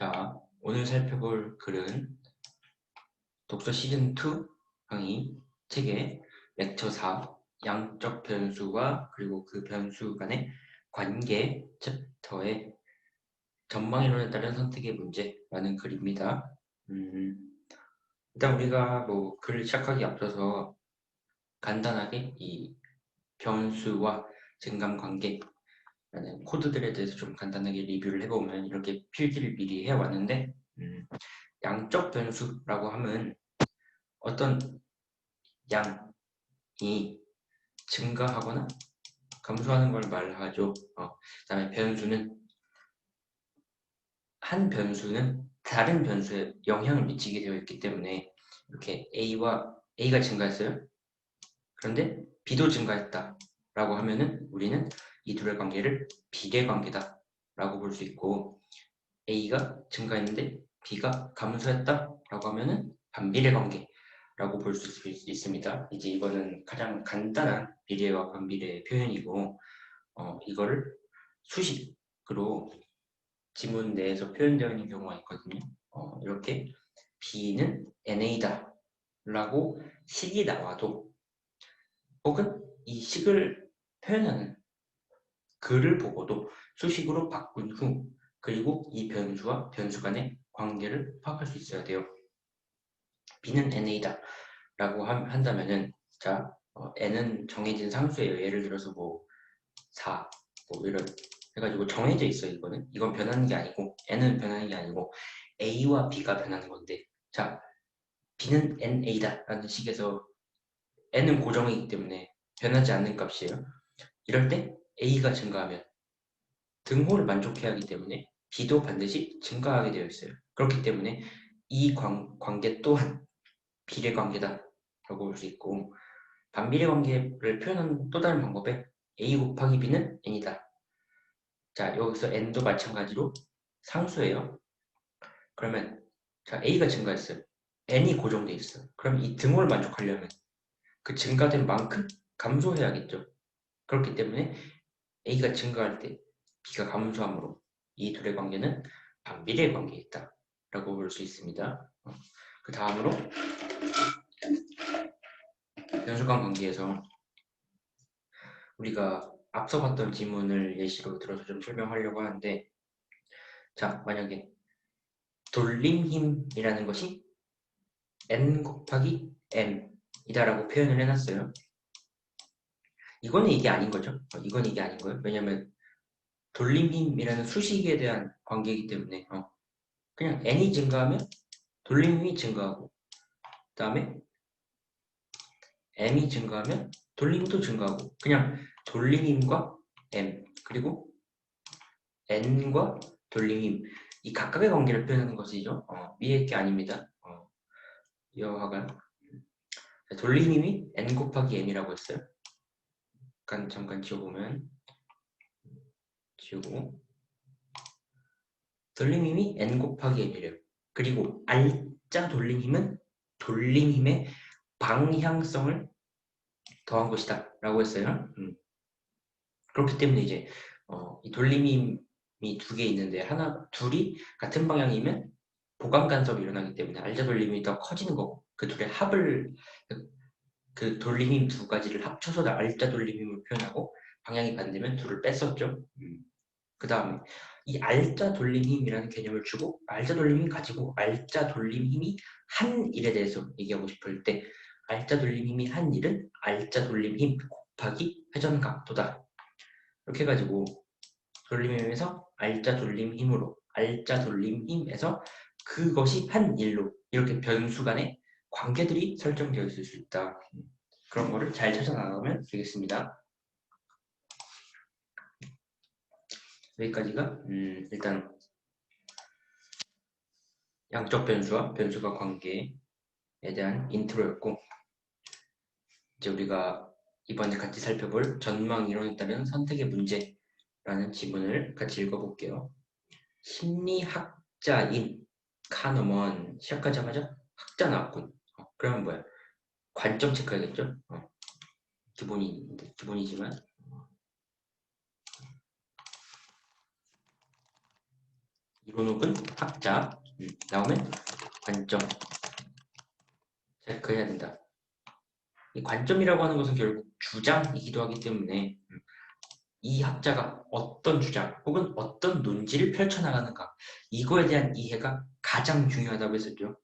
자, 오늘 살펴볼 글은 독서 시즌2 강의 책의 렉처 4 양적 변수와 그리고 그 변수 간의 관계 챕터의 전망이론에 따른 선택의 문제라는 글입니다. 일단 우리가 글을 시작하기 앞서서 간단하게 이 변수와 증감관계라는 코드들에 대해서 좀 간단하게 리뷰를 해보면 이렇게 필기를 미리 해왔는데 양적 변수라고 하면 어떤 양이 증가하거나 감소하는 걸 말하죠. 그다음에 한 변수는 다른 변수에 영향을 미치게 되어 있기 때문에 이렇게 A가 증가했어요. 그런데 B도 증가했다라고 하면은 우리는 이 둘의 관계를 비례관계다라고 볼 수 있고 A가 증가했는데 B가 감소했다라고 하면은 반비례관계라고 볼 수 있습니다. 이제 이거는 가장 간단한 비례와 반비례의 표현이고 이거를 수식으로 지문 내에서 표현되어 있는 경우가 있거든요. 이렇게 B는 NA다 라고 식이 나와도 혹은 이 식을 표현하는 글을 보고도 수식으로 바꾼 후 그리고 이 변수와 변수 간의 관계를 파악할 수 있어야 돼요. B는 NA다 라고 한다면은 자 N은 정해진 상수예요. 예를 들어서 4 이런 해가지고 정해져 있어요. 이건 변하는 게 아니고 N은 변하는 게 아니고 A와 B가 변하는 건데 자 B는 NA다 라는 식에서 N은 고정이기 때문에 변하지 않는 값이에요. 이럴 때 A가 증가하면 등호를 만족해야 하기 때문에 B도 반드시 증가하게 되어 있어요. 그렇기 때문에 이 관계 또한 비례관계다 라고 볼 수 있고 반비례관계를 표현하는 또 다른 방법에 A 곱하기 B는 N이다. 자 여기서 N도 마찬가지로 상수예요. 그러면 자 A가 증가했어요. N이 고정돼 있어요. 그럼 이 등호를 만족하려면 그 증가된 만큼 감소해야겠죠. 그렇기 때문에 A가 증가할 때 B가 감소하므로 이 둘의 관계는 반비례 관계에 있다 라고 볼 수 있습니다. 그 다음으로 연속한 관계에서 우리가 앞서 봤던 지문을 예시로 들어서 좀 설명하려고 하는데 자 만약에 돌림힘이라는 것이 n 곱하기 m 이다라고 표현을 해놨어요. 이거는 이게 아닌 거죠. 이건 이게 아닌 거예요. 왜냐면 돌림힘이라는 수식에 대한 관계이기 때문에 그냥 n이 증가하면 돌림힘이 증가하고 그 다음에 m이 증가하면 돌림힘도 증가하고 그냥 돌림힘과 m 그리고 n과 돌림힘 이 각각의 관계를 표현하는 것이죠. 위의 게 아닙니다. 여하간 돌림힘이 n 곱하기 m이라고 했어요. 잠깐 지워보면 지우고 돌림힘이 n 곱하기 m이래요. 그리고 알짜 돌림힘은 돌림힘의 방향성을 더한 것이다 라고 했어요. 그렇기 때문에 이제 이 돌림힘이 두 개 있는데 둘이 같은 방향이면 보강 간섭이 일어나기 때문에 알짜 돌림힘이 더 커지는 거고 그 둘의 합을 그 돌림힘 두 가지를 합쳐서 알짜 돌림힘을 표현하고 방향이 반대면 둘을 뺐었죠. 그 다음에 이 알짜 돌림힘이라는 개념을 주고 알짜 돌림힘 가지고 알짜 돌림힘이 한 일에 대해서 얘기하고 싶을 때 알짜 돌림힘이 한 일은 알짜 돌림힘 곱하기 회전각도다. 이렇게 해가지고 돌림힘에서 알짜 돌림힘으로 알짜 돌림힘에서 그것이 한 일로 이렇게 변수 간의 관계들이 설정되어 있을 수 있다. 그런 거를 잘 찾아 나가면 되겠습니다. 여기까지가 일단 양적 변수와 변수가 관계에 대한 인트로였고 이제 우리가 이번에 같이 살펴볼 전망 이론에 따른 선택의 문제라는 지문을 같이 읽어볼게요. 심리학자인 카너먼 시작하자마자 학자 나왔군. 그러면 뭐야? 관점 체크해야겠죠? 기본이지만 이론 혹은 학자 나오면 관점 체크해야 된다. 이 관점이라고 하는 것은 결국 주장이기도 하기 때문에 이 학자가 어떤 주장 혹은 어떤 논지를 펼쳐나가는가 이거에 대한 이해가 가장 중요하다고 했었죠.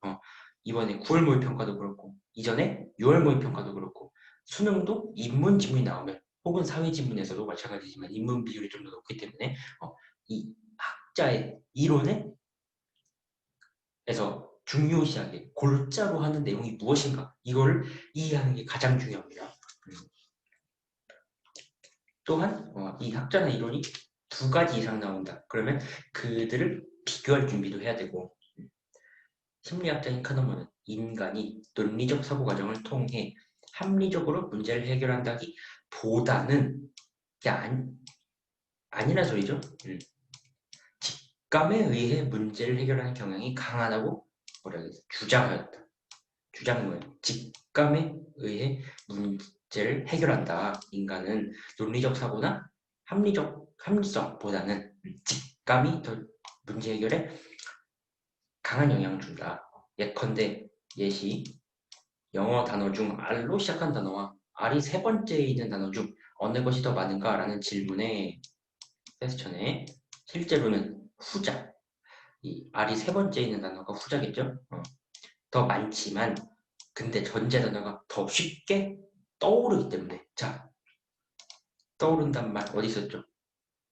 이번에 9월 모의평가도 그렇고 이전에 6월 모의평가도 그렇고 수능도 인문 지문이 나오면 혹은 사회 지문에서도 마찬가지지만 인문 비율이 좀 더 높기 때문에 이 학자의 이론에 에서 중요시하게 골자로 하는 내용이 무엇인가 이걸 이해하는 게 가장 중요합니다. 또한 이 학자나 이론이 두 가지 이상 나온다. 그러면 그들을 비교할 준비도 해야 되고 심리학자인 카너먼은 인간이 논리적 사고 과정을 통해 합리적으로 문제를 해결한다기 보다는 이게 아니란 소리죠. 직감에 의해 문제를 해결하는 경향이 강하다고 뭐라 해야 주장하였다. 주장 뭐예요? 직감에 의해 문제를 해결한다. 인간은 논리적 사고나 합리성보다는 직감이 더 문제 해결에 강한 영향을 준다. 예컨대 예시 영어 단어 중 R로 시작한 단어와 R이 세 번째에 있는 단어 중 어느 것이 더 많은가? 라는 질문에 퀘스천에 실제로는 후자 이 R이 세 번째에 있는 단어가 후자겠죠? 더 많지만 근데 전제 단어가 더 쉽게 떠오르기 때문에 자 떠오른단 말 어디 있었죠?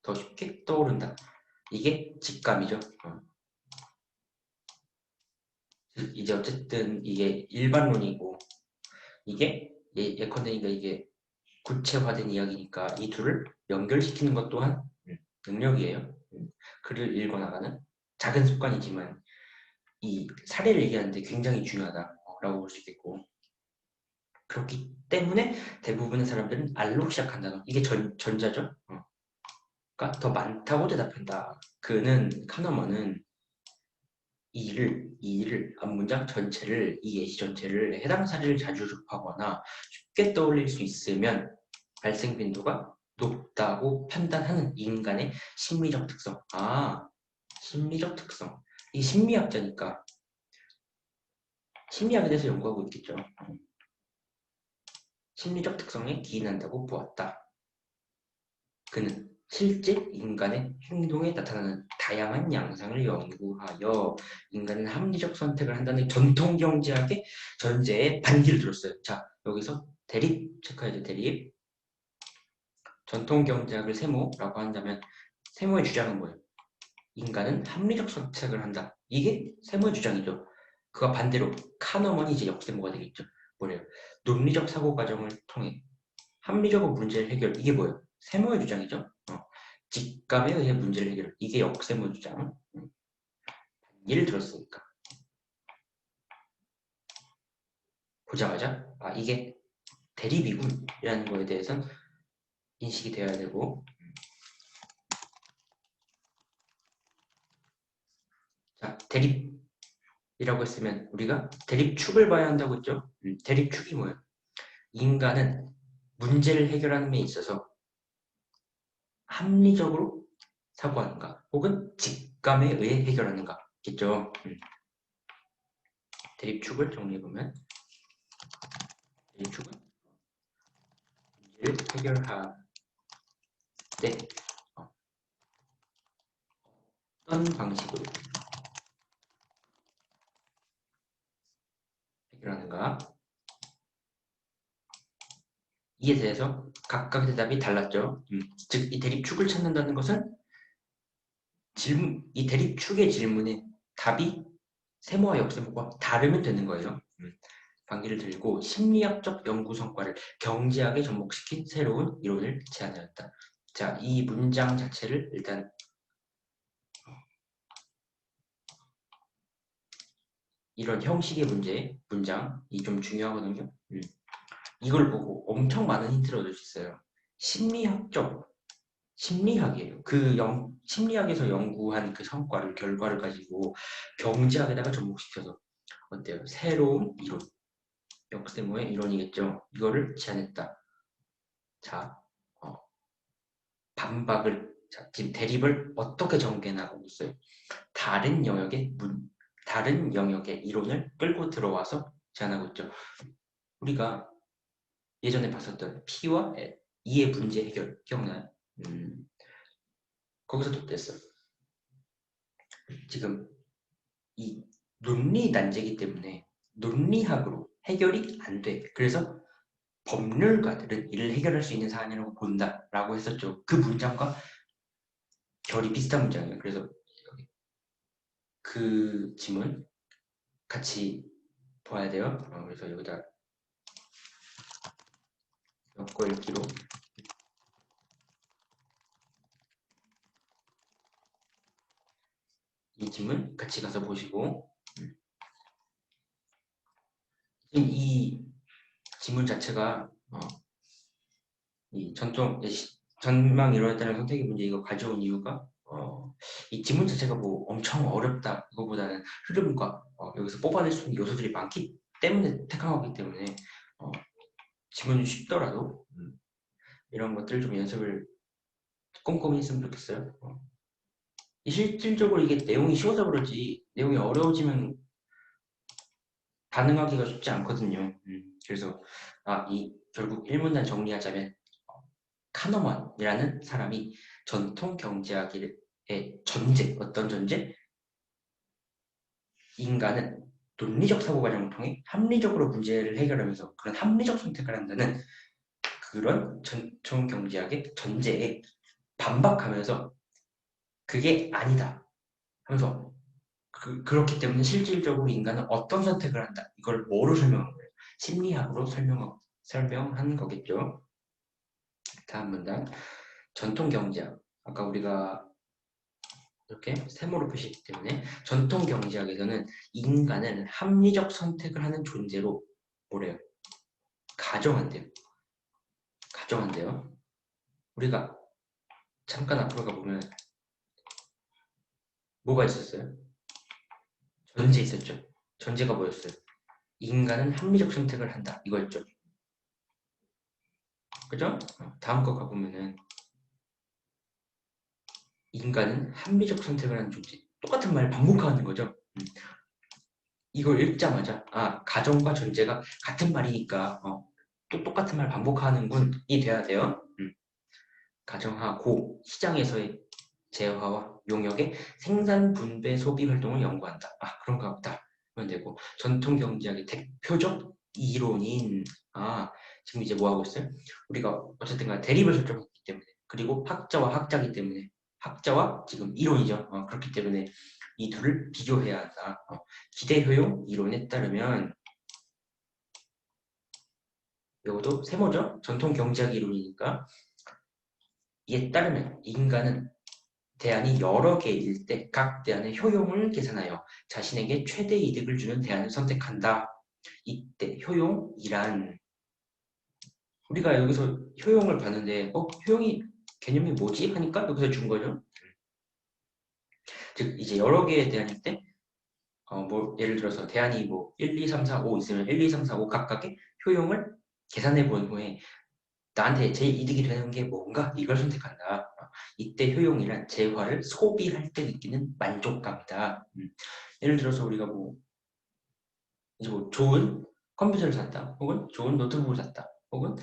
더 쉽게 떠오른다. 이게 직감이죠. 이제 어쨌든 이게 일반론이고 이게 예컨대니까 이게 구체화된 이야기니까 이 둘을 연결시키는 것 또한 능력이에요. 글을 읽어나가는 작은 습관이지만 이 사례를 얘기하는데 굉장히 중요하다라고 볼 수 있겠고 그렇기 때문에 대부분의 사람들은 알로 시작한다는 이게 전자죠. 그러니까 더 많다고 대답한다. 그는 카너먼은 이 일을 앞문장 전체를 이 예시 전체를 해당 사례를 자주 접하거나 쉽게 떠올릴 수 있으면 발생 빈도가 높다고 판단하는 인간의 심리적 특성. 심리적 특성. 이 심리학자니까 심리학에 대해서 연구하고 있겠죠. 심리적 특성에 기인한다고 보았다. 그는 실제 인간의 행동에 나타나는 다양한 양상을 연구하여 인간은 합리적 선택을 한다는 전통 경제학의 전제에 반기를 들었어요. 자, 여기서 대립 체크해야죠. 대립. 전통 경제학을 세모라고 한다면 세모의 주장은 뭐예요? 인간은 합리적 선택을 한다. 이게 세모의 주장이죠. 그가 반대로 카너먼이 이제 역세모가 되겠죠. 뭐래요? 논리적 사고 과정을 통해 합리적으로 문제를 해결. 이게 뭐예요? 세모의 주장이죠. 직감에 의해 문제를 해결. 이게 역세모 주장. 예를 들었으니까 보자마자 이게 대립이군이라는 거에 대해서는 인식이 되어야 되고 자 대립이라고 했으면 우리가 대립축을 봐야 한다고 했죠. 대립축이 뭐예요? 인간은 문제를 해결하는 데 있어서 합리적으로 사고하는가 혹은 직감에 의해 해결하는가 겠죠. 대립축을 정리해보면 대립축은 문제를 해결할 때 어떤 방식으로 해결하는가 이에 대해서 각각의 대답이 달랐죠. 즉, 이 대립축을 찾는다는 것은 이 대립축의 질문에 답이 세모와 역세모가 다르면 되는 거예요. 방기를 들고 심리학적 연구 성과를 경제학에 접목시킨 새로운 이론을 제안하였다. 자, 이 문장 자체를 일단 이런 형식의 문장이 좀 중요하거든요. 이걸 보고 엄청 많은 힌트를 얻을 수 있어요. 심리학이에요. 심리학에서 연구한 그 결과를 가지고 경제학에다가 접목시켜서 어때요? 새로운 이론, 역세모의 이론이겠죠. 이거를 제안했다. 자, 반박을 자, 지금 대립을 어떻게 전개하고 있어요? 다른 영역의 이론을 끌고 들어와서 제안하고 있죠. 우리가 예전에 봤었던 P와 E의 문제 해결 기억나요? 거기서도 됐어요. 지금 이 논리 난제이기 때문에 논리학으로 해결이 안 돼. 그래서 법률가들은 이를 해결할 수 있는 사안이라고 본다라고 했었죠. 그 문장과 결이 비슷한 문장이에요. 그래서 그 지문 같이 봐야 돼요. 그래서 여기다 엮어읽기로 이 지문 같이 가서 보시고 지금 이 지문 자체가 이 전망 이론에 따른 선택의 문제 이거 가져온 이유가 이 지문 자체가 뭐 엄청 어렵다 이거보다는 흐름과 여기서 뽑아낼 수 있는 요소들이 많기 때문에 택한 거기 때문에 지문이 쉽더라도 이런 것들 좀 연습을 꼼꼼히 했으면 좋겠어요. 실질적으로 이게 내용이 쉬워서 그렇지 내용이 어려워지면 반응하기가 쉽지 않거든요. 그래서 이 결국 1문단 정리하자면 카너만이라는 사람이 전통 경제학의 전제, 어떤 전제? 인간은 논리적 사고 과정을 통해 합리적으로 문제를 해결하면서 그런 합리적 선택을 한다는 그런 전통 경제학의 전제에 반박하면서 그게 아니다 하면서 그렇기 때문에 실질적으로 인간은 어떤 선택을 한다. 이걸 뭐로 설명한 거예요? 심리학으로 설명한 거겠죠. 다음 문단. 전통 경제학. 아까 우리가 이렇게 세모로 표시했기 때문에 전통 경제학에서는 인간은 합리적 선택을 하는 존재로 뭐래요? 가정한대요. 가정한대요. 우리가 잠깐 앞으로 가보면 뭐가 있었어요? 전제 있었죠. 전제가 뭐였어요? 인간은 합리적 선택을 한다. 이거였죠. 그죠? 다음 거 가보면은 인간은 합리적 선택을 하는 존재. 똑같은 말을 반복하는 거죠. 이걸 읽자마자 가정과 전제가 같은 말이니까 또 똑같은 말 반복하는군이 돼야 돼요. 가정하고 시장에서의 재화와 용역의 생산, 분배, 소비 활동을 연구한다. 그런가 보다. 하면 되고 전통 경제학의 대표적 이론인 지금 이제 뭐 하고 있어요? 우리가 어쨌든 간에 대립을 설정했기 때문에 그리고 학자와 학자이기 때문에 학자와 지금 이론이죠. 그렇기 때문에 이 둘을 비교해야 한다. 기대 효용 이론에 따르면 이것도 세모죠. 전통 경제학 이론이니까 이에 따르면 인간은 대안이 여러 개일 때 각 대안의 효용을 계산하여 자신에게 최대 이득을 주는 대안을 선택한다. 이때 효용이란 우리가 여기서 효용을 봤는데 효용이 개념이 뭐지? 하니까 여기서 준 거죠. 즉 이제 여러 개의 대안일 때 뭐 예를 들어서 대안이 뭐 1, 2, 3, 4, 5 있으면 1, 2, 3, 4, 5 각각의 효용을 계산해 본 후에 나한테 제일 이득이 되는 게 뭔가 이걸 선택한다. 이때 효용이란 재화를 소비할 때 느끼는 만족감이다. 예를 들어서 우리가 이제 좋은 컴퓨터를 샀다, 혹은 좋은 노트북을 샀다, 혹은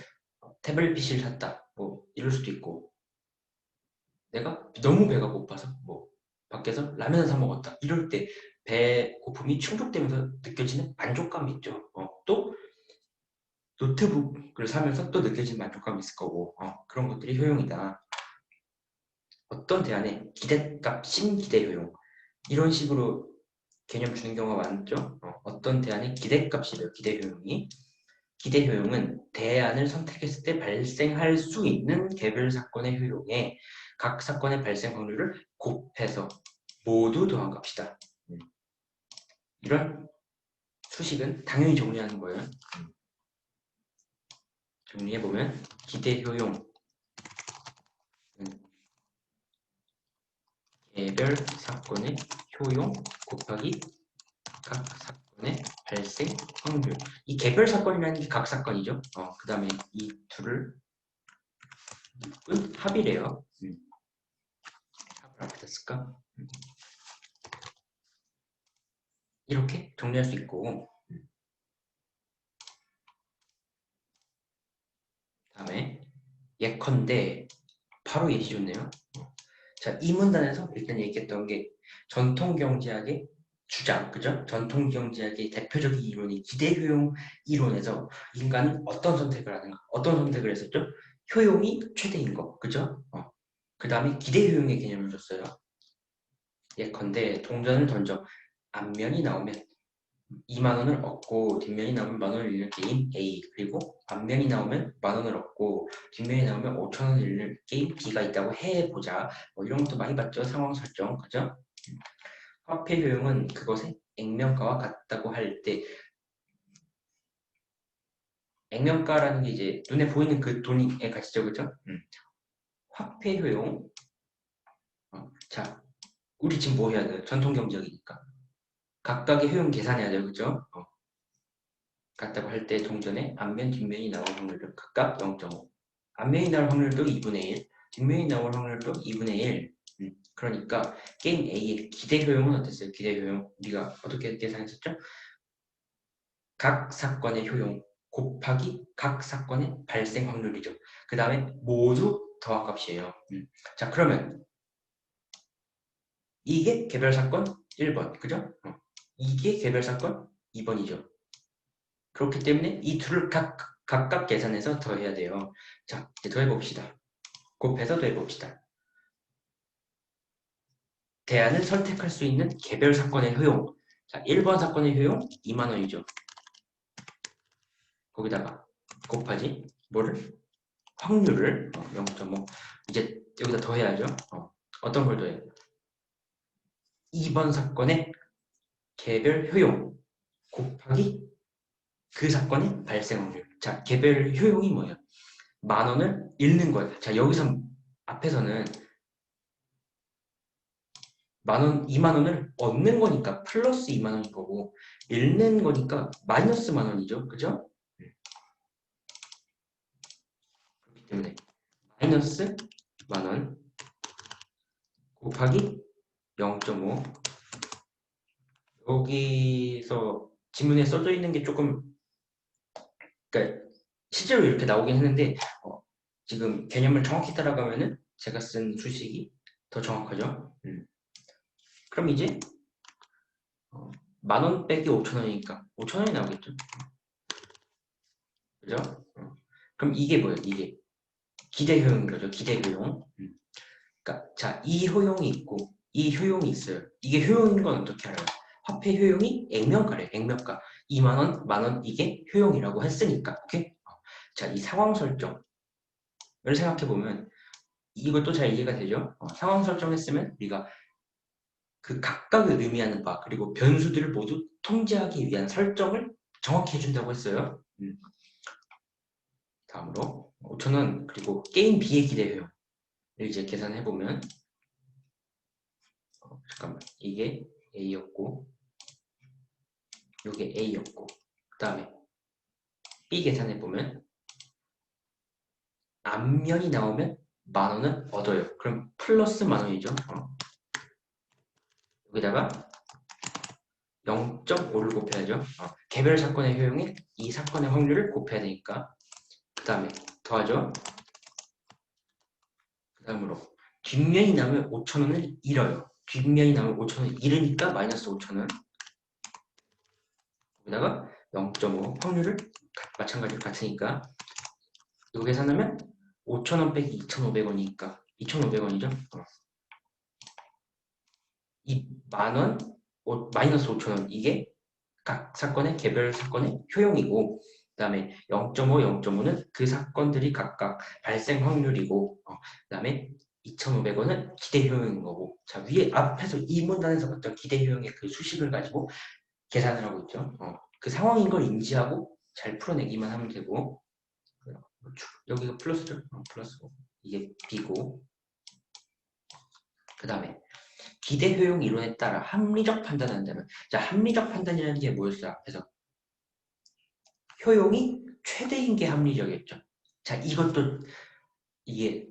태블릿 PC를 샀다, 뭐 이럴 수도 있고 내가 너무 배가 고파서 밖에서 라면을 사 먹었다. 이럴 때 배고픔이 충족되면서 느껴지는 만족감이 있죠. 또 노트북을 사면서 또 느껴지는 만족감이 있을 거고 그런 것들이 효용이다. 어떤 대안에 기대값, 신기대 효용 이런 식으로 개념 주는 경우가 많죠. 어떤 대안에 기대값이래요. 기대 효용이. 기대 효용은 대안을 선택했을 때 발생할 수 있는 개별 사건의 효용에 각 사건의 발생 확률을 곱해서 모두 더한 값이다. 이런 수식은 당연히 정리하는 거예요. 정리해보면 기대 효용 개별 사건의 효용 곱하기 각 사건의 발생 확률. 이 개별 사건이라는 게 각 사건이죠. 그 다음에 이 둘을 합이래요. 앞에다 쓸까? 이렇게 정리할 수 있고, 다음에 예컨대 바로 예시 좋네요. 자, 이 문단에서 일단 얘기했던 게 전통경제학의 주장, 그죠? 전통경제학의 대표적인 이론이 기대효용 이론에서 인간은 어떤 선택을 하는가? 어떤 선택을 했었죠? 효용이 최대인 거, 그죠? 그 다음에 기대효용의 개념을 줬어요. 예컨대 동전을 던져 앞면이 나오면 2만 원을 얻고 뒷면이 나오면 만 원을 잃는 게임 A, 그리고 앞면이 나오면 만 원을 얻고 뒷면이 나오면 5천 원을 잃는 게임 B가 있다고 해보자. 뭐 이런 것도 많이 봤죠. 상황 설정, 그죠? 화폐 효용은 그것의 액면가와 같다고 할 때, 액면가라는 게 이제 눈에 보이는 그 돈의 가치죠, 그죠? 화폐 효용. 자, 우리 지금 뭐 해야 돼요? 전통 경제학이니까 각각의 효용 계산해야 돼요, 그죠? 같다고 할 때 동전의 앞면, 뒷면이 나올 확률은 각각 0.5. 앞면이 나올 확률도 2분의 1, 뒷면이 나올 확률도 2분의 1. 그러니까 게임 A의 기대 효용은 어땠어요? 기대 효용. 우리가 어떻게 계산했었죠? 각 사건의 효용 곱하기 각 사건의 발생 확률이죠. 그 다음에 모두 더합값이에요. 자, 그러면 이게 개별 사건 1번, 그죠? 이게 개별 사건 2번이죠. 그렇기 때문에 이 둘을 각각 계산해서 더해야 돼요. 자, 이제 더해봅시다. 곱해서 더해봅시다. 대안을 선택할 수 있는 개별 사건의 효용. 자, 1번 사건의 효용 2만 원이죠. 거기다가 곱하지 뭐를? 확률을 0.5. 이제 여기다 더해야죠. 어떤 걸 더해요? 2번 사건의 개별 효용 곱하기 그 사건의 발생 확률. 자, 개별 효용이 뭐예요? 만 원을 잃는 거예요. 자, 여기서 앞에서는 만 원, 2만 원을 얻는 거니까 플러스 2만 원인 거고, 잃는 거니까 마이너스 만 원이죠. 그죠? 그렇기 때문에 마이너스 만 원 곱하기 0.5. 여기서 지문에 써져 있는 게 조금, 그러니까 실제로 이렇게 나오긴 했는데, 지금 개념을 정확히 따라가면은 제가 쓴 수식이 더 정확하죠. 그럼 이제 만 원 빼기 5천 원이니까 5천 원이 나오겠죠. 그죠? 그럼 이게 뭐예요? 이게 기대 효용인 거죠. 기대 효용. 그러니까 자, 이 효용이 있고 이 효용이 있어요. 이게 효용인 건 어떻게 알아요? 화폐 효용이 액면가래. 액면가. 2만 원, 만 원 이게 효용이라고 했으니까. 오케이? 자, 이 상황 설정을 생각해 보면 이것도 잘 이해가 되죠? 상황 설정했으면 우리가 그 각각을 의미하는 바 그리고 변수들을 모두 통제하기 위한 설정을 정확히 해준다고 했어요. 다음으로 5,000원 그리고 게임 B의 기대 효용을 이제 계산해 보면 잠깐만 이게 A였고 이게 A였고 그 다음에 B 계산해 보면 앞면이 나오면 만 원은 얻어요. 그럼 플러스 만 원이죠. 여기다가 0.5를 곱해야죠. 개별 사건의 효용에 이 사건의 확률을 곱해야 되니까 그 다음에 더하죠. 그 다음으로 뒷면이 나오면 5,000원을 잃어요. 뒷면이 나오면 5,000원을 잃으니까 마이너스 5,000원 여기다가 0.5 확률을 마찬가지로 같으니까 이거 계산하면 5,000원 빼기 2,500원이니까 2,500원이죠. 이 만원 마이너스 5,000원 이게 각 사건의 개별 사건의 효용이고 그 다음에 0.5, 0.5는 그 사건들이 각각 발생 확률이고 그 다음에 2,500원은 기대 효용인 거고 자 위에 앞에서 이 문단에서 봤던 기대 효용의 그 수식을 가지고 계산을 하고 있죠. 그 상황인 걸 인지하고 잘 풀어내기만 하면 되고 여기가 플러스죠. 플러스고 이게 B고 그 다음에 기대 효용 이론에 따라 합리적 판단을 한다면 자 합리적 판단이라는 게 뭐였어요? 앞에서 효용이 최대인 게 합리적이었죠. 자 이것도 이게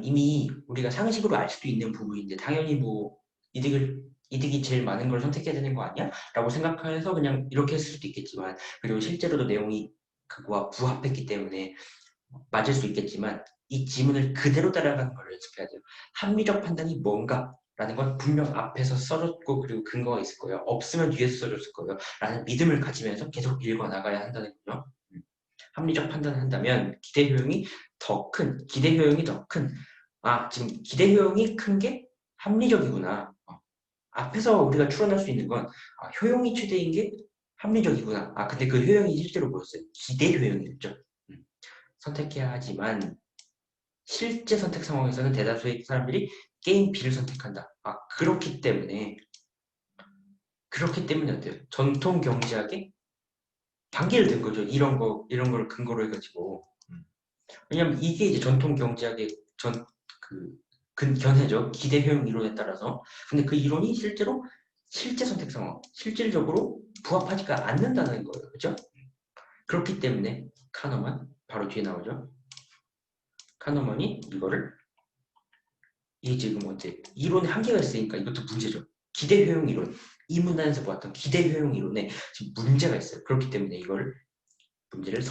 이미 우리가 상식으로 알 수도 있는 부분인데 당연히 뭐 이득이 제일 많은 걸 선택해야 되는 거 아니야? 라고 생각해서 그냥 이렇게 했을 수도 있겠지만 그리고 실제로도 내용이 그거와 부합했기 때문에 맞을 수 있겠지만 이 지문을 그대로 따라가는 걸 연습해야 돼요. 합리적 판단이 뭔가? 라는 건 분명 앞에서 써줬고 그리고 근거가 있을 거예요. 없으면 뒤에서 써줬을 거예요. 라는 믿음을 가지면서 계속 읽어나가야 한다는 거죠. 합리적 판단을 한다면 기대 효용이 더 큰, 지금 기대 효용이 큰 게 합리적이구나. 앞에서 우리가 추론할 수 있는 건 효용이 최대인 게 합리적이구나. 근데 그 효용이 실제로 뭐였어요? 기대 효용이었죠. 선택해야 하지만 실제 선택 상황에서는 대다수의 사람들이 게임 B를 선택한다. 그렇기 때문에 어때요? 전통 경제학에 반기를 든 거죠. 이런 걸 근거로 해가지고. 왜냐면 이게 이제 전통 경제학의 견해죠. 기대 효용 이론에 따라서. 근데 그 이론이 실제로 실제 선택 상황, 실질적으로 부합하지가 않는다는 거예요. 그죠? 그렇기 때문에 카너만, 바로 뒤에 나오죠. 카너만이 이게 지금 이론에 한계가 있으니까 이것도 문제죠. 기대 효용 이론. 이 문단에서 보았던 기대 효용 이론에 지금 문제가 있어요. 그렇기 때문에 이걸 문제를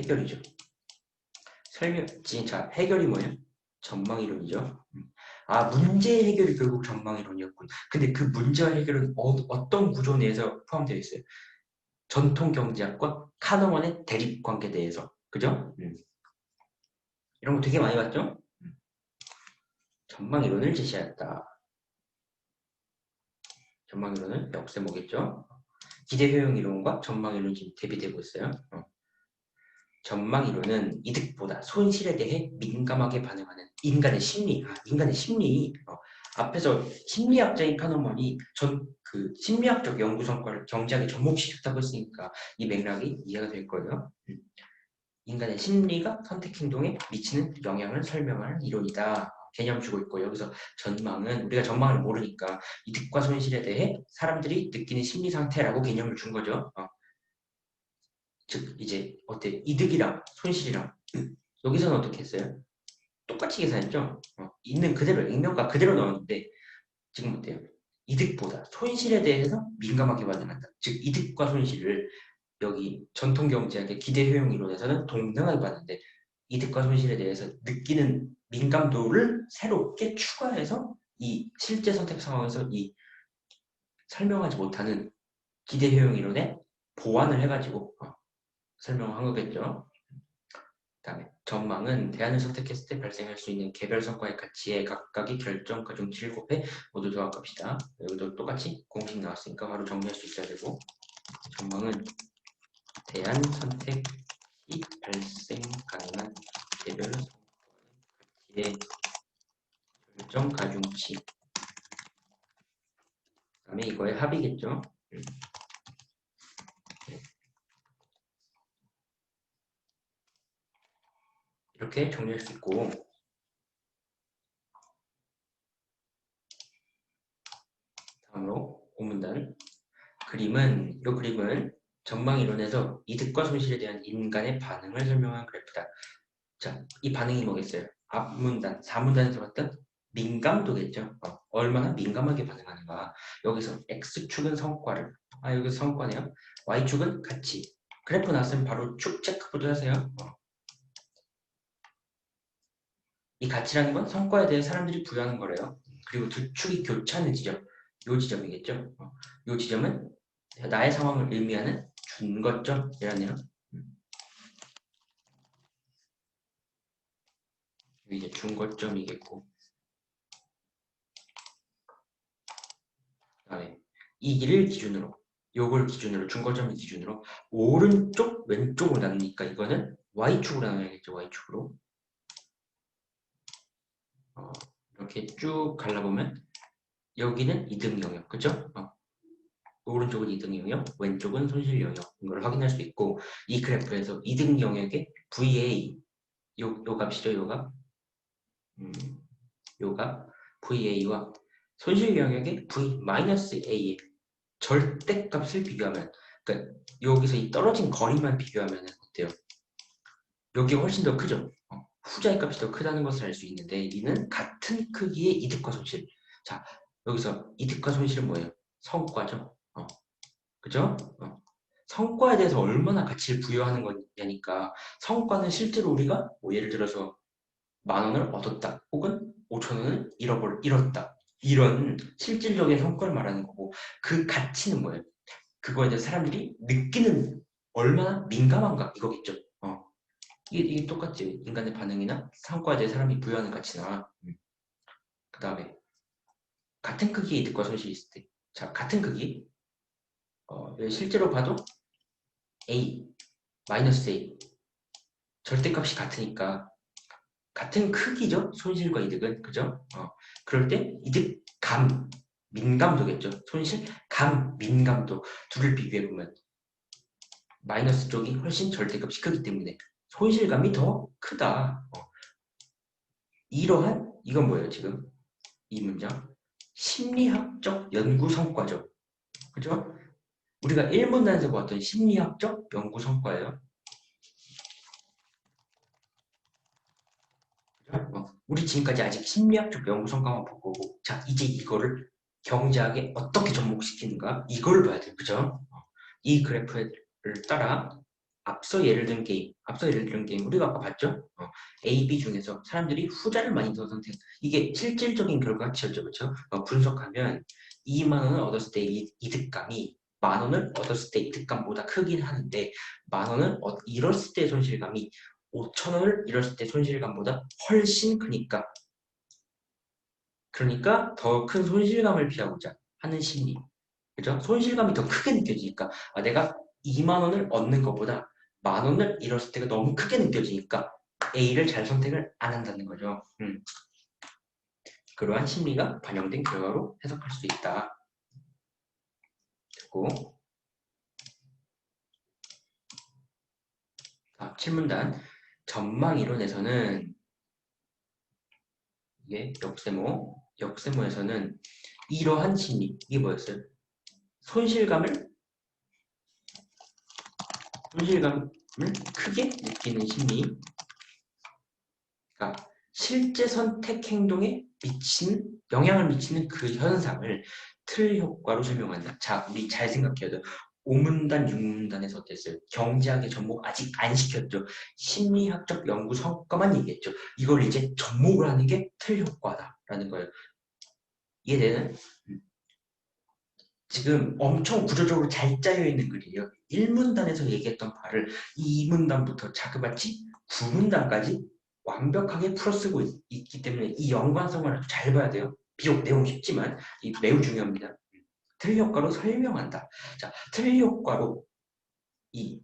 해결이죠. 자, 해결이 뭐예요? 전망이론이죠. 문제 해결이 결국 전망이론이었군. 근데 그 문제와 해결은 어떤 구조 내에서 포함되어 있어요? 전통 경제학과 카너먼의 대립 관계 내에서. 그죠? 이런 거 되게 많이 봤죠? 전망이론을 제시하였다. 전망이론은 역세모겠죠? 기대효용 이론과 전망이론이 지금 대비되고 있어요. 전망이론은 이득보다 손실에 대해 민감하게 반응하는 인간의 심리. 앞에서 심리학자인 카노먼이 심리학적 연구 성과를 경제학에 접목시켰다고 했으니까 이 맥락이 이해가 될 거예요. 인간의 심리가 선택 행동에 미치는 영향을 설명하는 이론이다. 개념 주고 있고 여기서 전망은 우리가 전망을 모르니까 이득과 손실에 대해 사람들이 느끼는 심리 상태라고 개념을 준 거죠. 즉 이제 이득이랑 손실이랑 여기서는 어떻게 했어요? 똑같이 계산했죠. 있는 그대로 액면가 그대로 넣었는데 지금 어때요? 이득보다 손실에 대해서 민감하게 반응한다. 즉 이득과 손실을 여기 전통 경제학의 기대 효용 이론에서는 동등하게 봤는데 이득과 손실에 대해서 느끼는 민감도를 새롭게 추가해서 이 실제 선택 상황에서 이 설명하지 못하는 기대 효용 이론에 보완을 해가지고 설명한 거겠죠. 다음에 전망은 대안을 선택했을 때 발생할 수 있는 개별 성과의 가치에 각각의 결정 가중치를 곱해 모두 더합합시다. 여기도 똑같이 공식 나왔으니까 바로 정리할 수 있어야 되고 전망은 대안 선택이 발생 가능한 개별 성과의 가치의 결정 가중치 그다음에 이거의 합이겠죠. 이렇게 정리할 수 있고 다음으로 5문단 이 그림은 전망이론에서 이득과 손실에 대한 인간의 반응을 설명한 그래프다. 자, 이 반응이 뭐겠어요? 앞문단, 4문단에서 봤던 민감도겠죠. 얼마나 민감하게 반응하는가. 여기서 X축은 성과를, 여기서 성과네요. Y축은 가치. 그래프 나왔으면 바로 축 체크부터 하세요. 이 가치라는 건 성과에 대해 사람들이 부여하는 거래요. 그리고 두 축이 교차하는 지점, 요 지점이겠죠. 요 지점은 나의 상황을 의미하는 준거점이라네요. 이게 준거점이겠고 그다음에 이 길을 기준으로 요걸 기준으로 준거점을 기준으로 오른쪽 왼쪽으로 나누니까 이거는 Y축으로 나눠야겠죠. Y축으로 이렇게 쭉 갈라보면 여기는 이득 영역 그죠? 오른쪽은 이득 영역 왼쪽은 손실 영역 이걸 확인할 수 있고 이 그래프에서 이득 영역의 VA 요 값이죠. 요 값 VA와 손실 영역의 V-A의 절대값을 비교하면 그러니까 여기서 이 떨어진 거리만 비교하면 어때요? 여기가 훨씬 더 크죠? 후자의 값이 더 크다는 것을 알 수 있는데 이는 같은 크기의 이득과 손실. 자, 여기서 이득과 손실은 뭐예요? 성과죠. 그죠? 성과에 대해서 얼마나 가치를 부여하는 거냐니까 성과는 실제로 우리가 뭐 예를 들어서 10,000원을 얻었다 혹은 5,000원을 잃었다 이런 실질적인 성과를 말하는 거고 그 가치는 뭐예요? 그거에 대해서 사람들이 느끼는 얼마나 민감한가 이거겠죠. 이게 똑같지. 인간의 반응이나 성과에 대해 사람이 부여하는 가치나 그 다음에 같은 크기의 이득과 손실이 있을 때 자, 같은 크기 실제로 봐도 A, 마이너스 A 절대값이 같으니까 같은 크기죠. 손실과 이득은 그죠? 그럴 때 이득감, 민감도겠죠. 손실감, 민감도 둘을 비교해 보면 마이너스 쪽이 훨씬 절대값이 크기 때문에 손실감이 더 크다. 이러한 이건 뭐예요 지금? 이 문장 심리학적 연구 성과죠. 그죠? 우리가 1문단에서 보았던 심리학적 연구 성과예요. 우리 지금까지 아직 심리학적 연구 성과만 볼 거고 자 이제 이거를 경제학에 어떻게 접목시키는가 이걸 봐야 돼요. 그죠? 이 그래프를 따라 앞서 예를 든 게임 우리가 아까 봤죠? A, B 중에서 사람들이 후자를 많이 더 선택 이게 실질적인 결과치였죠. 그렇죠? 분석하면 2만 원을 얻었을 때 이득감이 10,000원을 얻었을 때 이득감보다 크긴 하는데 10,000원을 잃었을 때 손실감이 5,000원을 잃었을 때 손실감보다 훨씬 크니까 그러니까 더 큰 손실감을 피하고자 하는 심리. 그죠? 손실감이 더 크게 느껴지니까 내가 2만 원을 얻는 것보다 10,000원을 잃었을 때가 너무 크게 느껴지니까 A를 잘 선택을 안 한다는 거죠. 그러한 심리가 반영된 결과로 해석할 수 있다. 됐고 7문단 전망 이론에서는 이게 역세모에서는 이러한 심리 이게 뭐였어요? 손실감을 크게 느끼는 심리 그러니까 실제 선택 행동에 영향을 미치는 그 현상을 틀 효과로 설명한다. 자, 우리 잘 생각해야 돼요. 5문단, 6문단에서 어땠어요? 경제학의 접목 아직 안 시켰죠. 심리학적 연구 성과만 얘기했죠. 이걸 이제 접목을 하는 게 틀 효과다라는 거예요. 이해되는? 지금 엄청 구조적으로 잘 짜여 있는 글이에요. 1문단에서 얘기했던 바를 2문단부터 자그마치 9문단까지 완벽하게 풀어쓰고 있기 때문에 이 연관성을 아주 잘 봐야 돼요. 비록 내용 쉽지만 매우 중요합니다. 틀 효과로 설명한다. 자, 틀 효과로 이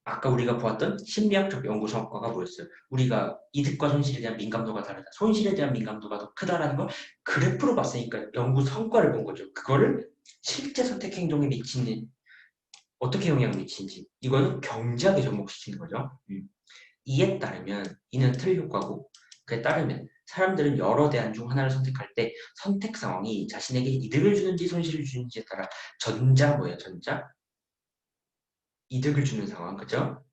아까 우리가 보았던 심리학적 연구 성과가 뭐였어요? 우리가 이득과 손실에 대한 민감도가 다르다. 손실에 대한 민감도가 더 크다라는 걸 그래프로 봤으니까 연구 성과를 본 거죠. 그거를 실제 선택 행동에 미치는 어떻게 영향을 미치는지 이거는 경제학에 접목시키는 거죠. 이에 따르면 이는 틀 효과고 그에 따르면 사람들은 여러 대안 중 하나를 선택할 때 선택 상황이 자신에게 이득을 주는지 손실을 주는지에 따라 전자 뭐예요? 전자? 이득을 주는 상황, 그죠?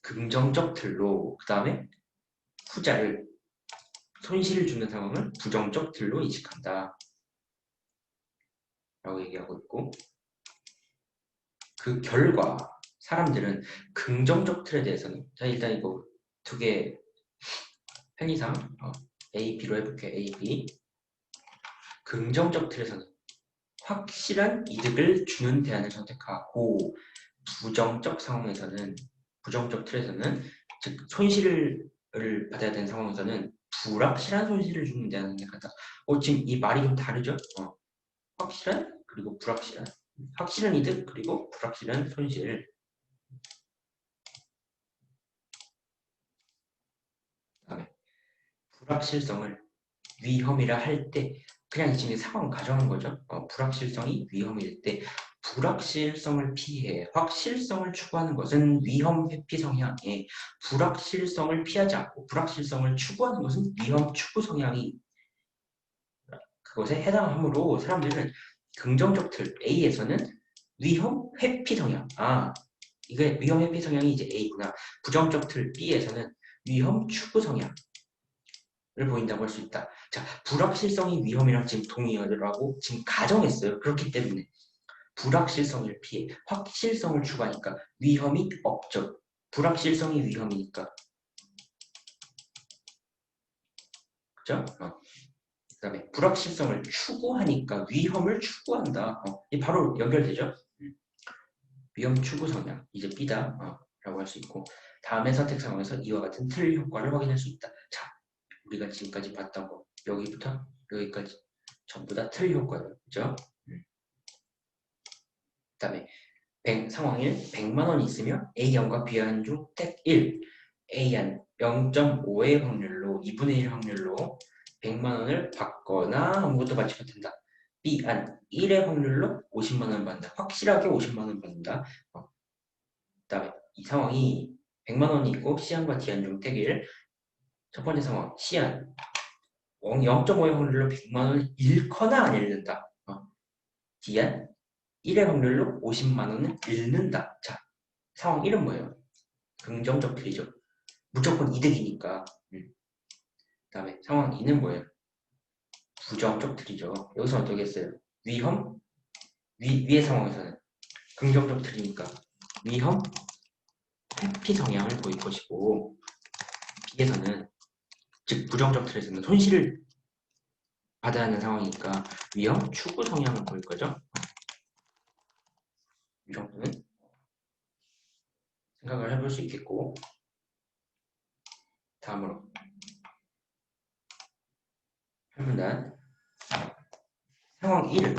긍정적 틀로 그 다음에 후자를 손실을 주는 상황을 부정적 틀로 인식한다 라고 얘기하고 있고 그 결과 사람들은 긍정적 틀에 대해서는 자 일단 이거 두 개 편의상 A, B로 해볼게요. A, B 긍정적 틀에서는 확실한 이득을 주는 대안을 선택하고 부정적 틀에서는 즉 손실을 받아야 되는 상황에서는 불확실한 손실을 주는 대안을 선택한다. 지금 이 말이 좀 다르죠? 확실한 그리고 불확실한 확실한 이득 그리고 불확실한 손실 그다음에 불확실성을 위험이라 할 때 그냥 지금 상황 가정한 거죠. 불확실성이 위험일 때 불확실성을 피해 확실성을 추구하는 것은 위험 회피 성향에 불확실성을 피하지 않고 불확실성을 추구하는 것은 위험 추구 성향이 그것에 해당하므로 사람들은 긍정적 틀 A에서는 위험 회피 성향 이게 위험 회피 성향이 이제 A구나. 부정적 틀 B에서는 위험 추구 성향을 보인다고 할 수 있다. 자, 불확실성이 위험이랑 지금 동의하라고 지금 가정했어요. 그렇기 때문에 불확실성을 피해 확실성을 추구하니까 위험이 없죠. 불확실성이 위험이니까. 그죠? 그다음에 불확실성을 추구하니까 위험을 추구한다. 이 바로 연결되죠. 위험 추구 성향 이제 B다 라고 할 수 있고 다음의 선택 상황에서 이와 같은 틀 효과를 확인할 수 있다. 자, 우리가 지금까지 봤던 거 여기부터 여기까지 전부 다 틀 효과예요. 그죠? 그다음에 상황 1 100만 원이 있으며 A안과 B안 중 택 1 A안 0.5의 확률로 2분의 1 확률로 100만 원을 받거나 아무것도 받지 못한다. B안 1의 확률로 50만 원 받는다. 확실하게 50만 원 받는다. 그다음에 이 상황이 100만 원이 있고 C안과 D안 중 택 1. 첫 번째 상황 C안 0.5의 확률로 100만 원을 잃거나 안 잃는다. D안 1의 확률로 50만 원을 잃는다. 자, 상황 1은 뭐예요? 긍정적 틀이죠. 무조건 이득이니까. 그다음에 상황 2는 뭐예요? 부정적 틀이죠. 여기서 어떻게 했어요? 위험? 위의 상황에서는 긍정적 틀이니까 위험, 회피 성향을 보일 것이고 B에서는 즉 부정적 틀에서는 손실을 받아야 하는 상황이니까 위험, 추구 성향을 보일 거죠. 이 정도는 생각을 해볼 수 있겠고 다음으로 8문단 상황 1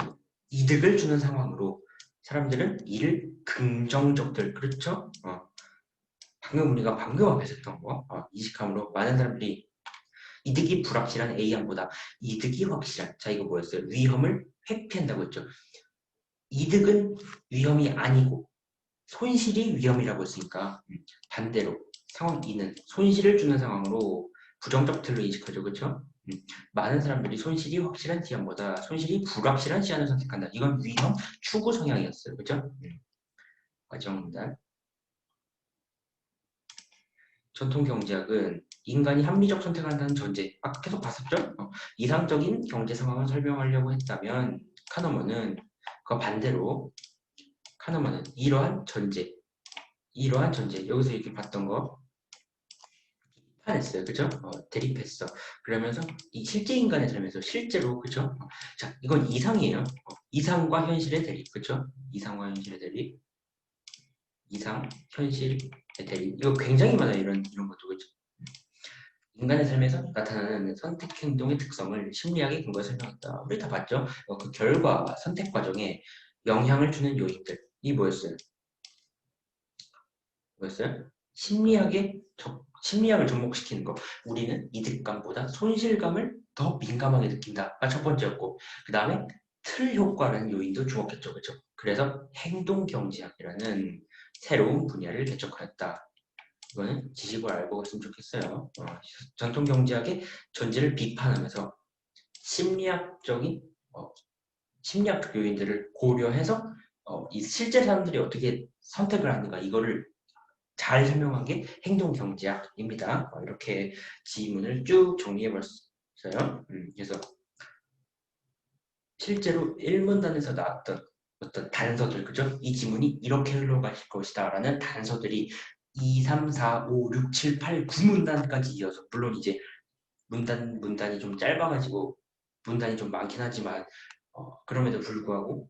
이득을 주는 상황으로 사람들은 이를 긍정적들 그렇죠? 방금 우리가 방금 앞에서 했던 거 이직함으로 많은 사람들이 이득이 불확실한 A안보다 이득이 확실한 자 이거 뭐였어요? 위험을 회피한다고 했죠. 이득은 위험이 아니고 손실이 위험이라고 했으니까 반대로 상황 2는 손실을 주는 상황으로 부정적 틀로 이직하죠. 그렇죠? 많은 사람들이 손실이 확실한 D안보다 손실이 불확실한 C안을 선택한다. 이건 위험 추구 성향이었어요. 그렇죠? 과정문단 전통 경제학은 인간이 합리적 선택을 한다는 전제 아까 계속 봤었죠? 이상적인 경제 상황을 설명하려고 했다면 카너먼은 그 반대로 카너먼은 이러한 전제 여기서 이렇게 봤던 거 비판했어요. 그죠? 대립했어. 그러면서 이 실제 인간의 삶에서 실제로 그죠? 자, 이건 이상이에요. 이상과 현실의 대립. 그죠? 이상과 현실의 대립. 이상, 현실의 대립. 이거 굉장히 많아요. 이런 것도 그죠? 인간의 삶에서 나타나는 선택 행동의 특성을 심리학의 근거에 설명했다. 우리 다 봤죠? 그 결과 선택 과정에 영향을 주는 요인들. 이 뭐였어요? 심리학을 접목시키는 거. 우리는 이득감보다 손실감을 더 민감하게 느낀다가 첫 번째였고, 그 다음에 틀 효과라는 요인도 주목했죠, 그렇죠? 그래서 행동경제학이라는 새로운 분야를 개척하였다. 이거는 지식을 알고 갔으면 좋겠어요. 전통 경제학의 전제를 비판하면서 심리학적인 심리학 요인들을 고려해서 이 실제 사람들이 어떻게 선택을 하는가 이거를 잘 설명한 게 행동경제학입니다. 이렇게 지문을 쭉 정리해 봤어요. 그래서 실제로 1문단에서 나왔던 어떤 단서들, 그죠? 이 지문이 이렇게 흘러갈 것이다 라는 단서들이 2, 3, 4, 5, 6, 7, 8, 9문단까지 이어서 물론 이제 문단이 좀 짧아가지고 문단이 좀 많긴 하지만 그럼에도 불구하고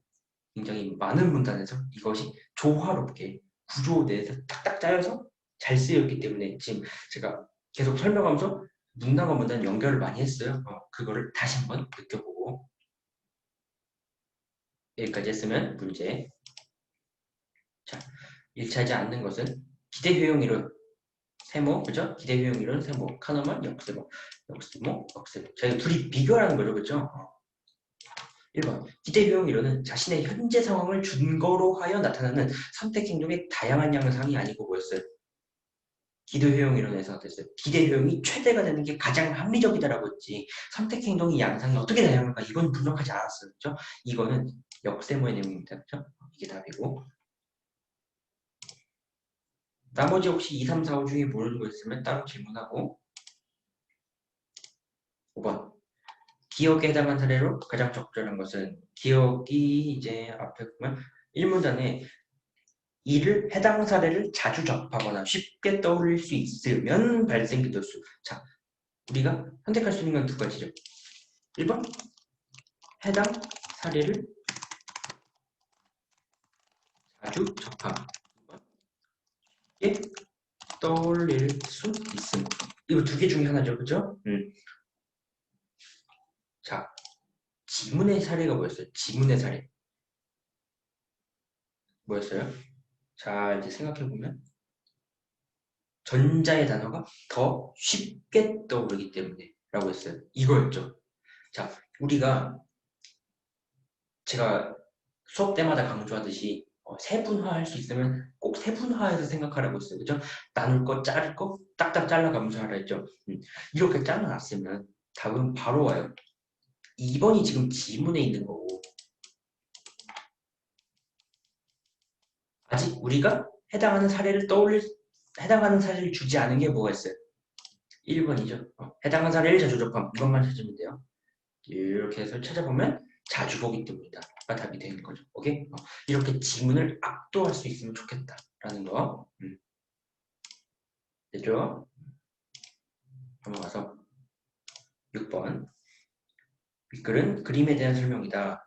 굉장히 많은 문단에서 이것이 조화롭게 구조 내에서 딱딱 짜여서 잘 쓰였기 때문에 지금 제가 계속 설명하면서 문단과 문단 연결을 많이 했어요. 그거를 다시 한번 느껴보고 여기까지 했으면 문제. 자, 일치하지 않는 것은 기대 효용 이론 세모, 그죠? 기대 효용 이론 세모, 카너먼 역세모, 역세모. 자, 이거 둘이 비교하는 거죠, 그죠? 1번 기대 효용 이론은 자신의 현재 상황을 준거로 하여 나타나는 선택 행동의 다양한 양상이 아니고 뭐였어요? 기대 효용 이론에서 어땠어요? 기대 효용이 최대가 되는 게 가장 합리적이다라고 했지 선택 행동의 양상이 어떻게 다양한가 이건 분석하지 않았어요. 그죠? 이거는 역세모의 내용입니다. 그죠? 이게 답이고 나머지 혹시 2, 3, 4, 5 중에 모르는 거 있으면 따로 질문하고. 5번. 기억에 해당한 사례로 가장 적절한 것은 기억이 이제 앞에 보면 1문단에 이를 해당 사례를 자주 접하거나 쉽게 떠올릴 수 있으면 발생 비도수. 자, 우리가 선택할 수 있는 건 두 가지죠. 1번 해당 사례를 자주 접함. 2번 쉽게 떠올릴 수 있음. 이거 두 개 중에 하나죠, 그죠? 자, 지문의 사례가 뭐였어요? 지문의 사례 뭐였어요? 자, 이제 생각해보면 전자의 단어가 더 쉽게 떠오르기 때문에 라고 했어요. 이거였죠. 자, 우리가 제가 수업 때마다 강조하듯이 세분화할 수 있으면 꼭 세분화해서 생각하라고 했어요. 그죠? 나눌 거, 자를 거 딱딱 잘라가면서 하라 했죠. 이렇게 잘라놨으면 답은 바로 와요. 2번이 지금 지문에 있는 거고 아직 우리가 해당하는 사례를 주지 않은 게 뭐가 있어요? 1번이죠. 해당하는 사례를 자주 접함. 이것만 찾으면 돼요. 이렇게 해서 찾아보면 자주 보기 때문이다. 가 답이 되는 거죠. 오케이? 이렇게 지문을 압도할 수 있으면 좋겠다라는 거. 됐죠? 넘어가서 6번. 윗글은 그림에 대한 설명이다.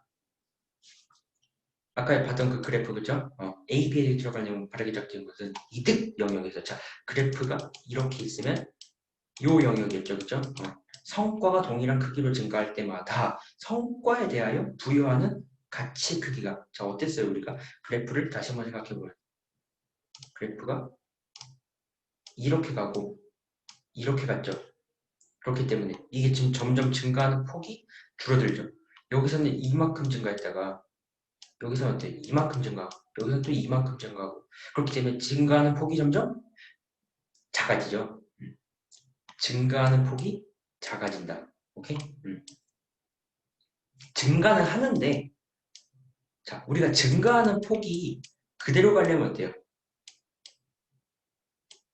아까 봤던 그 그래프, 그죠? A, B에 들어가려면 바르게 적힌 것은 이득 영역에서. 자, 그래프가 이렇게 있으면 요 영역이었죠, 그죠? 성과가 동일한 크기로 증가할 때마다 성과에 대하여 부여하는 가치 크기가. 자, 어땠어요, 우리가? 그래프를 다시 한번 생각해보면. 그래프가 이렇게 가고, 이렇게 갔죠. 그렇기 때문에 이게 지금 점점 증가하는 폭이 줄어들죠. 여기서는 이만큼 증가했다가 여기서는 어때? 이만큼 증가하고 여기서는 또 이만큼 증가하고 그렇기 때문에 증가하는 폭이 점점 작아지죠. 증가하는 폭이 작아진다. 오케이? 증가는 하는데 자, 우리가 증가하는 폭이 그대로 가려면 어때요?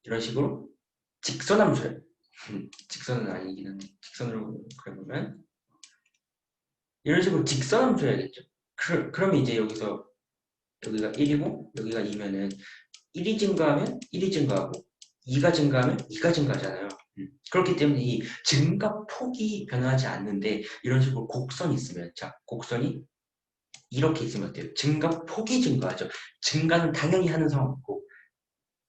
이런 식으로 직선함수예요. 직선은 아니긴 한데 직선으로 그려보면 이런 식으로 직선함수 해야겠죠. 그러면 이제 여기가 1이고 여기가 2면은 1이 증가하면 1이 증가하고 2가 증가하면 2가 증가하잖아요. 그렇기 때문에 이 증가 폭이 변하지 않는데 이런 식으로 곡선이 있으면 자 곡선이 이렇게 있으면 어때요? 증가 폭이 증가하죠. 증가는 당연히 하는 상황이고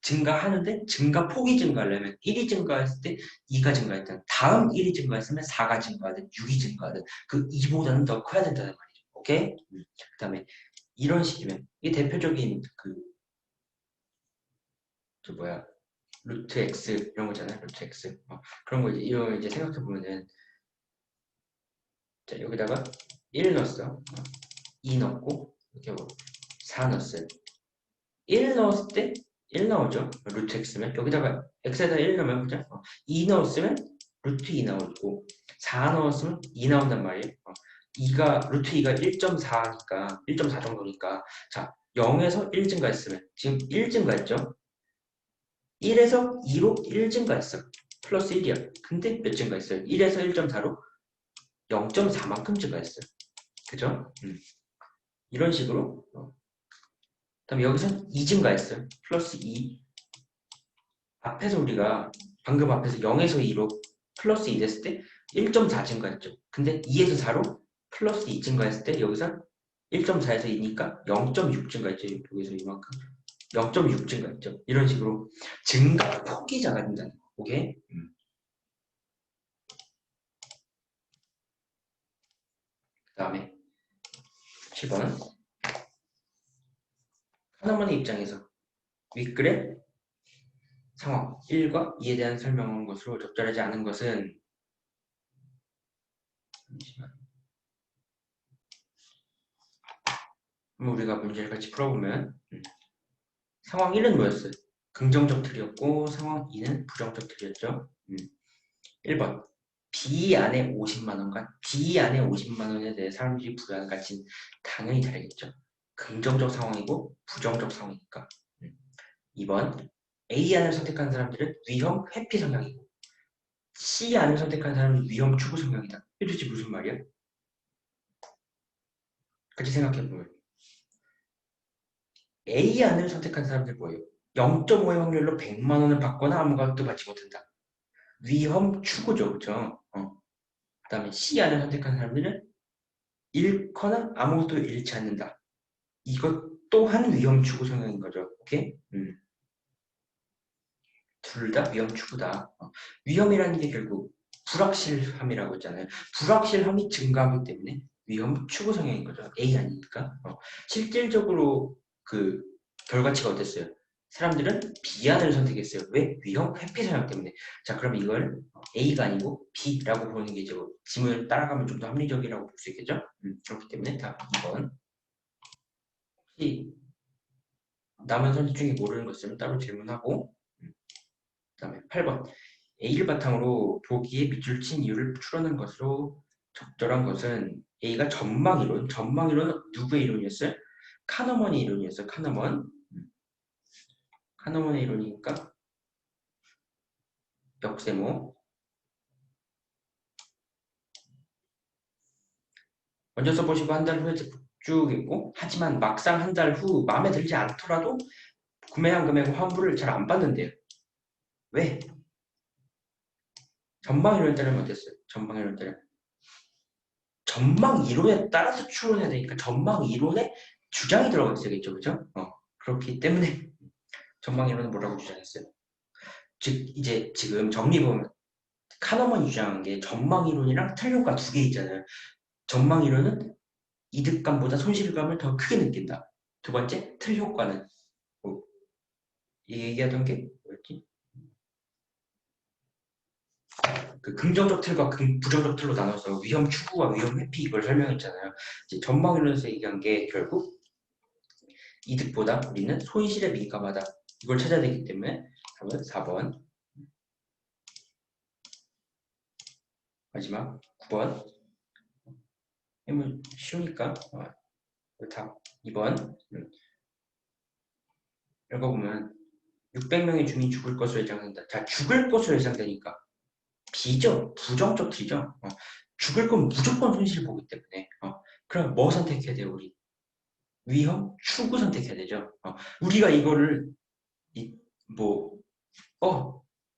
증가하는데 증가 폭이 증가하려면 1이 증가했을 때 2가 증가했든 다음 1이 증가했으면 4가 증가하든 6이 증가하든 그 2보다는 더 커야 된다는 말이죠. 오케이? 그 다음에 이런 식이면 이게 대표적인 저 뭐야 루트 x 이런 거잖아요. 루트 x 그런 거 이런 이제 생각해 보면은 자 여기다가 1 넣었어. 2 넣고 이렇게 뭐 4 넣었어요. 1 넣었을 때 1 나오죠. 루트 x면 여기다가 x에다 1 넣으면 그죠? 2 넣었으면 루트 2 나오고 4 넣었으면 2 나온단 말이에요. 2가 루트 2가 1.4니까 1.4 정도니까 자 0에서 1 증가했으면 지금 1 증가했죠. 1에서 2로 1 증가했어. 플러스 1이야. 근데 몇 증가했어요? 1에서 1.4로 0.4만큼 증가했어요. 그죠? 이런 식으로. 그다음에 여기서 2 증가했어요. 플러스 2. 앞에서 우리가 방금 앞에서 0에서 2로 플러스 2 됐을 때 1.4 증가했죠. 근데 2에서 4로 플러스 2 증가했을 때 여기서 1.4에서 2니까 0.6 증가했죠. 여기서 이만큼. 0.6 증가했죠. 이런 식으로 증가 폭이 작아진다는 거. 오케이? 그 다음에 7번 하나만의 입장에서 윗글의 상황 1과 2에 대한 설명한 것으로 적절하지 않은 것은 잠시만. 한번 우리가 문제를 같이 풀어보면 상황 1은 뭐였어요? 긍정적 틀이었고 상황 2는 부정적 틀이었죠. 1번 B 안에 50만 원과 D 안에 50만 원에 대해 사람들이 부여하는 가치는 당연히 다르겠죠. 긍정적 상황이고 부정적 상황이니까. 2번 A 안을 선택한 사람들은 위험 회피 성향이고 C 안을 선택한 사람은 위험 추구 성향이다. 이게 도대체 무슨 말이야? 같이 생각해보면 A 안을 선택한 사람들 뭐예요? 0.5의 확률로 100만 원을 받거나 아무것도 받지 못한다. 위험 추구죠, 그죠? 그 다음에 C 안을 선택한 사람들은 잃거나 아무것도 잃지 않는다. 이것 또한 위험 추구 성향인 거죠. 오케이? 둘 다 위험 추구다. 위험이라는 게 결국 불확실함이라고 했잖아요. 불확실함이 증가하기 때문에 위험 추구 성향인 거죠. A 아닙니까? 실질적으로 그 결과치가 어땠어요? 사람들은 B안을 선택했어요. 왜? 위험 회피 성향 때문에. 자, 그럼 이걸 A가 아니고 B라고 보는 게 이제 지문을 따라가면 좀 더 합리적이라고 볼 수 있겠죠? 그렇기 때문에 답 2번. 혹시 남은 선택 중에 모르는 것 있으면 따로 질문하고 그 다음에 8번. A를 바탕으로 보기에 밑줄 친 이유를 추론한 것으로 적절한 것은 A가 전망이론 누구의 이론이었어요? 카너먼의 이론이었어요. 카너먼의 이론이니까 역세모. 먼저 써보시고 한 달 후에 쭉 읽고 하지만 막상 한 달 후 마음에 들지 않더라도 구매한 금액과 환불을 잘 안 받는데요. 왜? 전망 이론에 따르면 어땠어요? 전망 이론에 따르면 전망 이론에 따라서 추론해야 되니까 전망 이론에 주장이 들어가 있어야겠죠, 그죠? 그렇기 때문에 전망 이론은 뭐라고 주장했어요? 즉 이제 지금 정리해보면 카너먼이 주장한 게 전망 이론이랑 틀효과 두 개 있잖아요. 전망 이론은 이득감보다 손실감을 더 크게 느낀다. 두 번째 틀효과는 뭐, 얘기하던 게 뭐였지? 그 긍정적 틀과 부정적 틀로 나눠서 위험 추구와 위험 회피 이걸 설명했잖아요. 이제 전망 이론에서 얘기한 게 결국 이득보다 우리는 손실에 민감하다. 이걸 찾아야 되기 때문에 답은 4번. 마지막 9번. 쉬우니까 답 2번. 읽어보면 600명의 주민이 죽을 것으로 예상된다. 자, 죽을 것으로 예상되니까 B죠. 부정적 T죠. 죽을 건 무조건 손실 보기 때문에. 그럼 뭐 선택해야 돼요, 우리? 위험, 추구 선택해야 되죠. 우리가 이거를 뭐,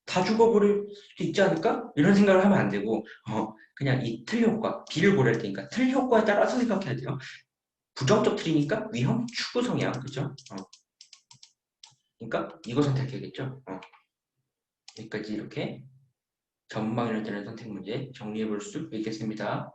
다 죽어버릴 수도 있지 않을까? 이런 생각을 하면 안 되고, 그냥 이 틀 효과, B를 고를 테니까 틀 효과에 따라서 생각해야 돼요. 부정적 틀이니까 위험, 추구 성향, 그죠? 그러니까 이거 선택해야겠죠. 여기까지 이렇게 전망이라는 선택 문제 정리해 볼 수 있겠습니다.